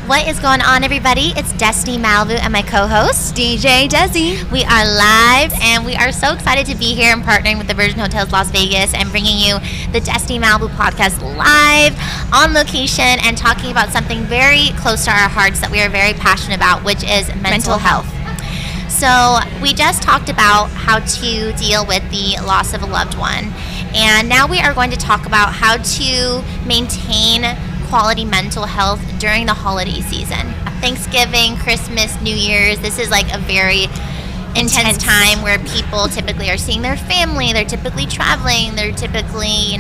What is going on, everybody? It's Destiny Malibu and my co-host, DJ Desi. We are live, and we are so excited to be here and partnering with the Virgin Hotels Las Vegas and bringing you the Destiny Malibu podcast live on location and talking about something very close to our hearts that we are very passionate about, which is mental health. So we just talked about how to deal with the loss of a loved one, and now we are going to talk about how to maintain quality mental health during the holiday season. Thanksgiving, Christmas, New Year's, this is like a very intense time where people typically are seeing their family, they're typically traveling, they're typically,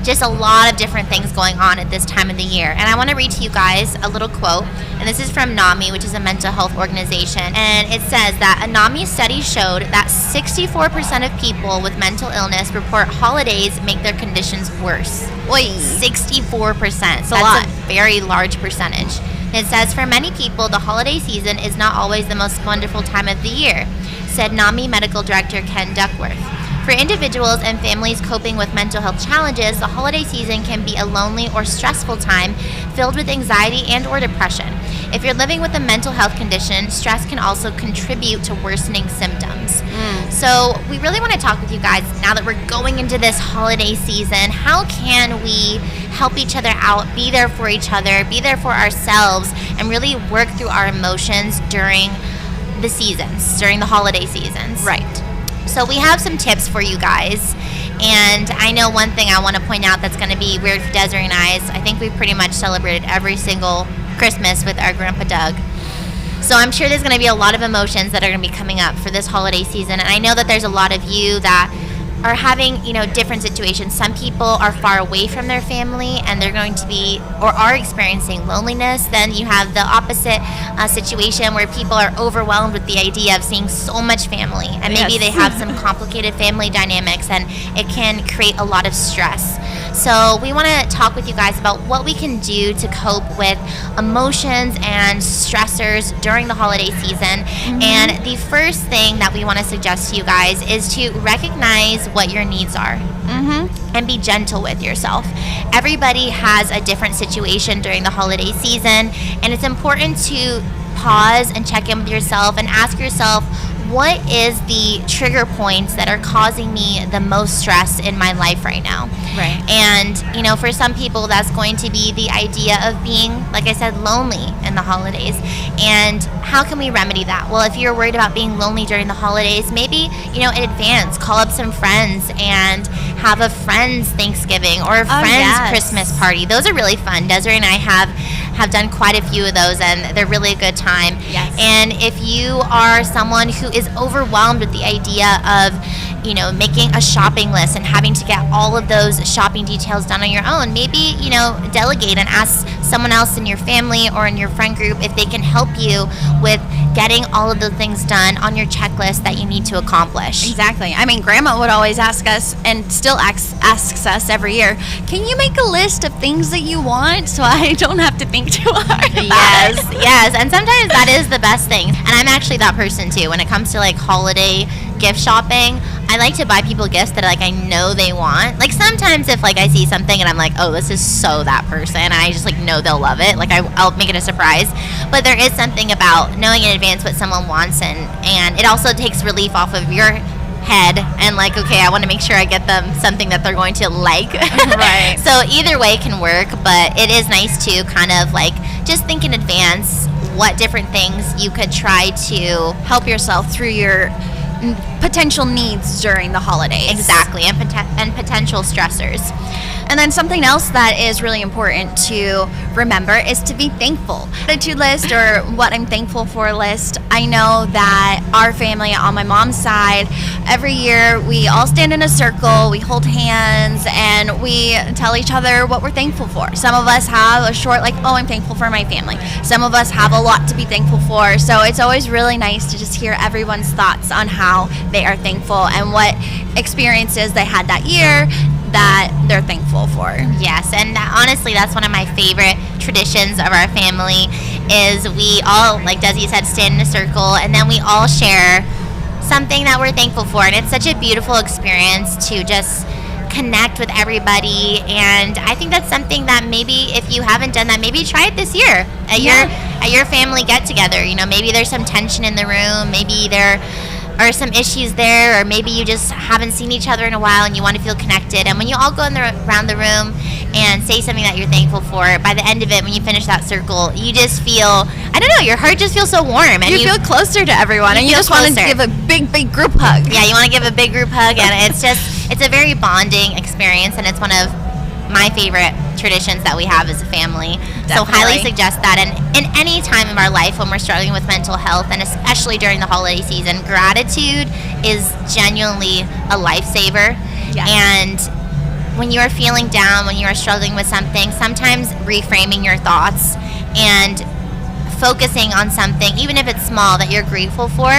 just a lot of different things going on at this time of the year. And I want to read to you guys a little quote, and this is from NAMI, which is a mental health organization, and it says that a NAMI study showed that 64% of people with mental illness report holidays make their conditions worse. Oy. 64%. That's a a lot. Very large percentage. It says, for many people, the holiday season is not always the most wonderful time of the year, said NAMI Medical Director Ken Duckworth. For individuals and families coping with mental health challenges, the holiday season can be a lonely or stressful time filled with anxiety and or depression. If you're living with a mental health condition, stress can also contribute to worsening symptoms. So we really want to talk with you guys now that we're going into this holiday season. How can we help each other out, be there for each other, be there for ourselves, and really work through our emotions during the seasons, during the holiday seasons? Right. So we have some tips for you guys, and I know one thing I want to point out that's going to be weird for Desiree and I think we pretty much celebrated every single Christmas with our Grandpa Doug. So I'm sure there's going to be a lot of emotions that are going to be coming up for this holiday season, and I know that there's a lot of you that are having, different situations. Some people are far away from their family and they're going to be or are experiencing loneliness. Then you have the opposite situation where people are overwhelmed with the idea of seeing so much family, and maybe they have some complicated family dynamics, and it can create a lot of stress. So we want to talk with you guys about what we can do to cope with emotions and stressors during the holiday season. And the first thing that we want to suggest to you guys is to recognize what your needs are and be gentle with yourself. Everybody has a different situation during the holiday season, and it's important to pause and check in with yourself and ask yourself, what is the trigger points that are causing me the most stress in my life right now? Right. And, for some people, that's going to be the idea of being, like I said, lonely in the holidays. And how can we remedy that? Well, if you're worried about being lonely during the holidays, maybe, in advance, call up some friends and have a friend's Thanksgiving or a friend's Christmas party. Those are really fun. Desiree and I have done quite a few of those, and they're really a good time. Yes. And if you are someone who is overwhelmed with the idea of, making a shopping list and having to get all of those shopping details done on your own, maybe, delegate and ask someone else in your family or in your friend group if they can help you with getting all of the things done on your checklist that you need to accomplish. Exactly. I mean, Grandma would always ask us, and still asks us every year, can you make a list of things that you want so I don't have to think too hard about it? Yes. And sometimes that is the best thing. And I'm actually that person too. When it comes to like holiday gift shopping, I like to buy people gifts that I know they want. Like sometimes if I see something and I'm like, oh, this is so that person, I just know they'll love it. I'll make it a surprise. But there is something about knowing in advance what someone wants, and it also takes relief off of your head and okay, I want to make sure I get them something that they're going to like. Right. So either way can work, but it is nice to kind of just think in advance what different things you could try to help yourself through your potential needs during the holidays. Exactly, and potential stressors. And then something else that is really important to remember is to be thankful. Gratitude list, or what I'm thankful for list. I know that our family on my mom's side, every year we all stand in a circle, we hold hands, and we tell each other what we're thankful for. Some of us have a short, oh, I'm thankful for my family. Some of us have a lot to be thankful for. So it's always really nice to just hear everyone's thoughts on how they are thankful and what experiences they had that year that they're thankful for. Yes, and honestly, that's one of my favorite traditions of our family is we all, like Desi said, stand in a circle, and then we all share something that we're thankful for. And it's such a beautiful experience to just connect with everybody. And I think that's something that maybe if you haven't done that, maybe try it this year at your family get together. You know, maybe there's some tension in the room, maybe there are some issues there, or maybe you just haven't seen each other in a while and you want to feel connected. And when you all go around the room and say something that you're thankful for, by the end of it, when you finish that circle, you just feel, I don't know, your heart just feels so warm. And you feel closer to everyone, and you just want to give a big group hug. Yeah, you want to give a big group hug, and it's a very bonding experience, and it's one of my favorite traditions that we have as a family. Definitely. So highly suggest that. And in any time of our life when we're struggling with mental health, and especially during the holiday season, gratitude is genuinely a lifesaver. Yes. And when you are feeling down, when you are struggling with something, sometimes reframing your thoughts and focusing on something, even if it's small, that you're grateful for,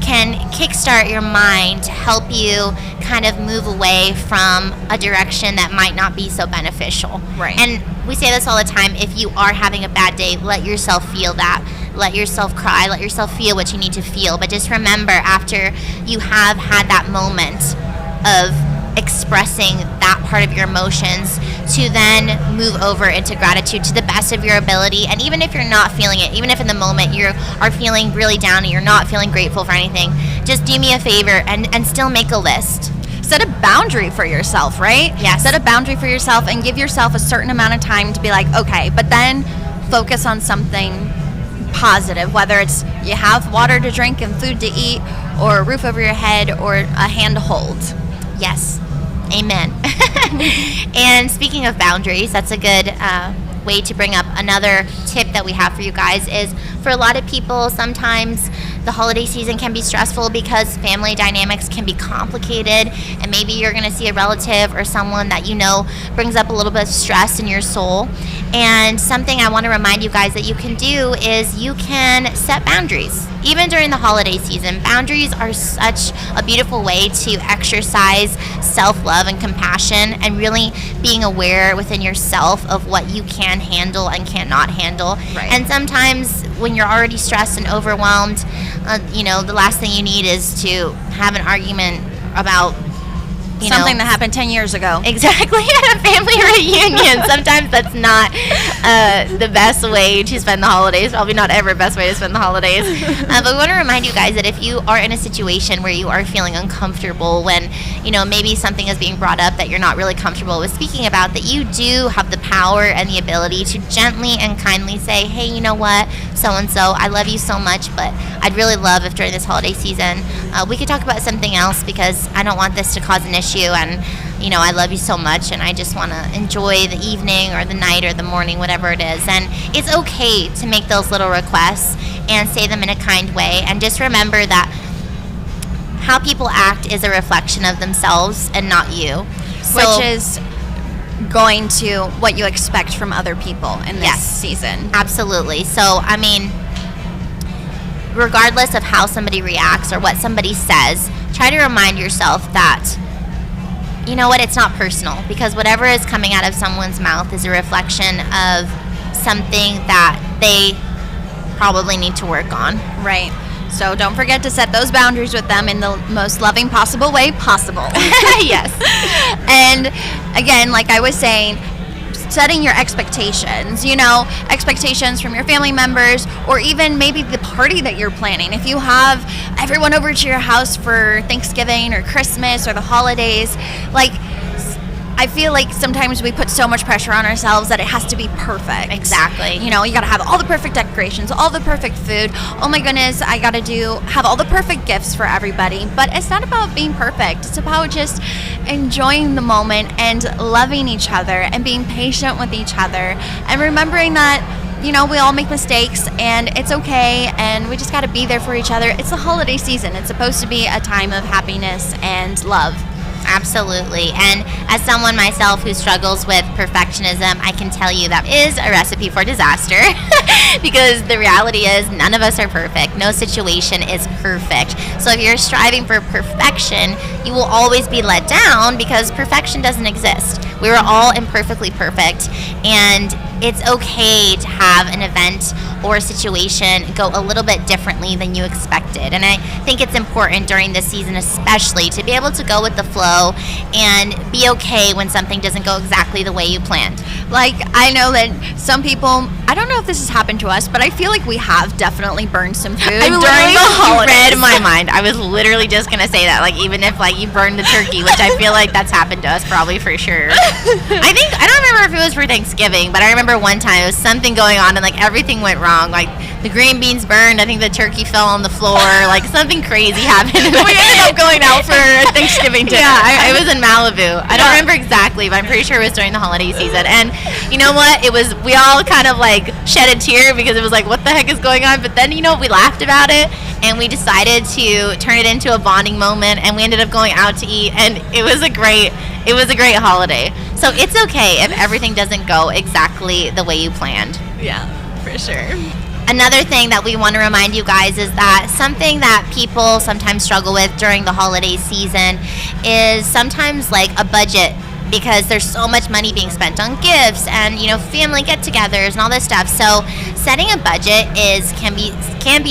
can kickstart your mind to help you kind of move away from a direction that might not be so beneficial. Right. And we say this all the time, if you are having a bad day, let yourself feel that. Let yourself cry, let yourself feel what you need to feel. But just remember, after you have had that moment of expressing that part of your emotions, to then move over into gratitude to the best of your ability. And even if you're not feeling it, even if in the moment you are feeling really down and you're not feeling grateful for anything, just do me a favor and still make a list. Set a boundary for yourself, right? Yes. Set a boundary for yourself and give yourself a certain amount of time to be like, okay, but then focus on something positive, whether it's you have water to drink and food to eat, or a roof over your head, or a hand to hold. Yes. Amen. And speaking of boundaries, that's a good way to bring up another tip that we have for you guys. Is for a lot of people, sometimes the holiday season can be stressful because family dynamics can be complicated, and maybe you're going to see a relative or someone that you know brings up a little bit of stress in your soul. And something I want to remind you guys that you can do is you can set boundaries. Even during the holiday season, boundaries are such a beautiful way to exercise self-love and compassion, and really being aware within yourself of what you can handle and cannot handle. Right. And sometimes when you're already stressed and overwhelmed, the last thing you need is to have an argument about something that happened 10 years ago. Exactly, at a family reunion. Sometimes that's not the best way to spend the holidays. Probably not ever best way to spend the holidays. But we want to remind you guys that if you are in a situation where you are feeling uncomfortable, when maybe something is being brought up that you're not really comfortable with speaking about, that you do have the power and the ability to gently and kindly say, hey, you know what, so-and-so, I love you so much, but I'd really love if during this holiday season we could talk about something else, because I don't want this to cause an issue, and I love you so much, and I just want to enjoy the evening or the night or the morning, whatever it is. And it's okay to make those little requests and say them in a kind way, and just remember that how people act is a reflection of themselves and not you. Which is going to what you expect from other people in this season. Absolutely. So, regardless of how somebody reacts or what somebody says, try to remind yourself that, you know what, it's not personal, because whatever is coming out of someone's mouth is a reflection of something that they probably need to work on. Right. So don't forget to set those boundaries with them in the most loving possible way possible. Yes. And again, like I was saying, setting your expectations, expectations from your family members, or even maybe the party that you're planning. If you have everyone over to your house for Thanksgiving or Christmas or the holidays, I feel like sometimes we put so much pressure on ourselves that it has to be perfect. Exactly. You got to have all the perfect decorations, all the perfect food. Oh my goodness, I got to have all the perfect gifts for everybody. But it's not about being perfect. It's about just enjoying the moment and loving each other and being patient with each other, and remembering that we all make mistakes, and it's okay, and we just got to be there for each other. It's the holiday season. It's supposed to be a time of happiness and love. Absolutely. And as someone myself who struggles with perfectionism, I can tell you that is a recipe for disaster. Because the reality is none of us are perfect. No situation is perfect. So if you're striving for perfection, you will always be let down, because perfection doesn't exist. We are all imperfectly perfect, and it's okay to have an event or a situation go a little bit differently than you expected. And I think it's important during this season especially to be able to go with the flow and be okay when something doesn't go exactly the way you planned. Like, I know that some people, I don't know if this has happened to us, but I feel like we have definitely burned some food during the holidays. Read my mind. I was literally just going to say that. Like, even if, like, you burned the turkey, which I feel like that's happened to us probably for sure. I don't remember if it was for Thanksgiving, but I remember one time it was something going on and, like, everything went wrong. Like, the green beans burned. I think the turkey fell on the floor. Like, something crazy happened. We ended up going out for Thanksgiving dinner. Yeah, I was in Malibu. I don't remember exactly, but I'm pretty sure it was during the holiday season. And you know what? We all kind of, like, shed a tear because it was like, what the heck is going on? But then, you know, we laughed about it and we decided to turn it into a bonding moment, and we ended up going out to eat, and it was a great holiday. So it's okay if everything doesn't go exactly the way you planned. Yeah, for sure. Another thing that we want to remind you guys is that something that people sometimes struggle with during the holiday season is sometimes like a budget, because there's so much money being spent on gifts and, you know, family get-togethers and all this stuff. So setting a budget can be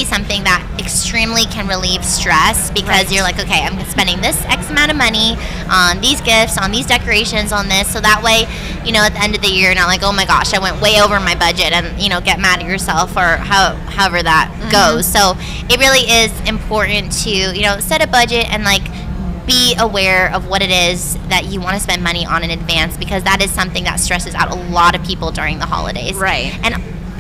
something that extremely can relieve stress, because you're like, okay, I'm spending this X amount of money on these gifts, on these decorations, on this, so that way, you know, at the end of the year, you're not like, oh my gosh, I went way over my budget, and, you know, get mad at yourself or however that goes. So it really is important to, you know, set a budget and, like, be aware of what it is that you want to spend money on in advance, because that is something that stresses out a lot of people during the holidays. Right.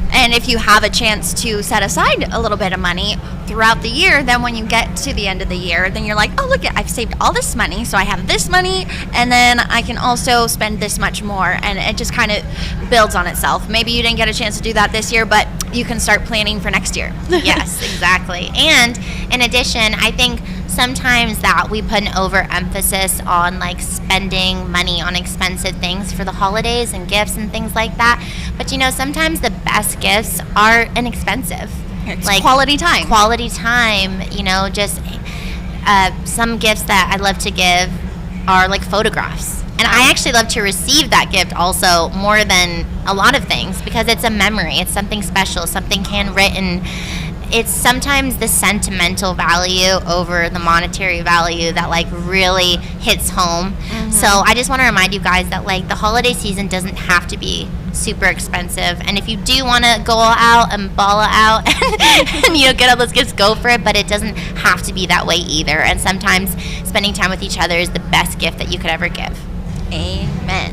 And if you have a chance to set aside a little bit of money throughout the year, then when you get to the end of the year, then you're like, oh, look, I've saved all this money, so I have this money, and then I can also spend this much more, and it just kind of builds on itself. Maybe you didn't get a chance to do that this year, but you can start planning for next year. Yes, exactly. And in addition, I think sometimes that we put an overemphasis on, like, spending money on expensive things for the holidays and gifts and things like that. But, you know, sometimes the best gifts aren't inexpensive. It's like quality time. Quality time, you know, just some gifts that I love to give are like photographs. And I actually love to receive that gift also more than a lot of things, because it's a memory. It's something special, something handwritten. It's sometimes the sentimental value over the monetary value that, like, really hits home. So I just want to remind you guys that, like, the holiday season doesn't have to be super expensive. And if you do want to go all out and ball it out and, you know, get all those gifts, go for it. But it doesn't have to be that way either. And sometimes spending time with each other is the best gift that you could ever give. Amen.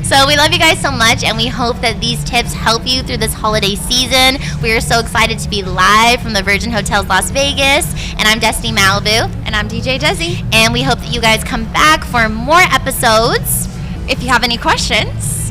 So we love you guys so much, and we hope that these tips help you through this holiday season. We are so excited to be live from the Virgin Hotels Las Vegas, and I'm Destiny Malibu. And I'm DJ Desi. And we hope that you guys come back for more episodes. If you have any questions,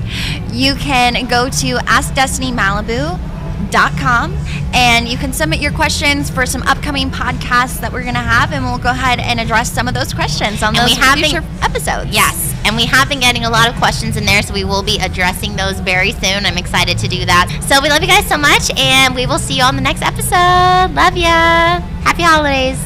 you can go to AskDestinyMalibu.com, and you can submit your questions for some upcoming podcasts that we're going to have, and we'll go ahead and address some of those questions on those future episodes. Yes, and we have been getting a lot of questions in there, so we will be addressing those very soon. I'm excited to do that. So we love you guys so much, and we will see you on the next episode. Love ya. Happy holidays.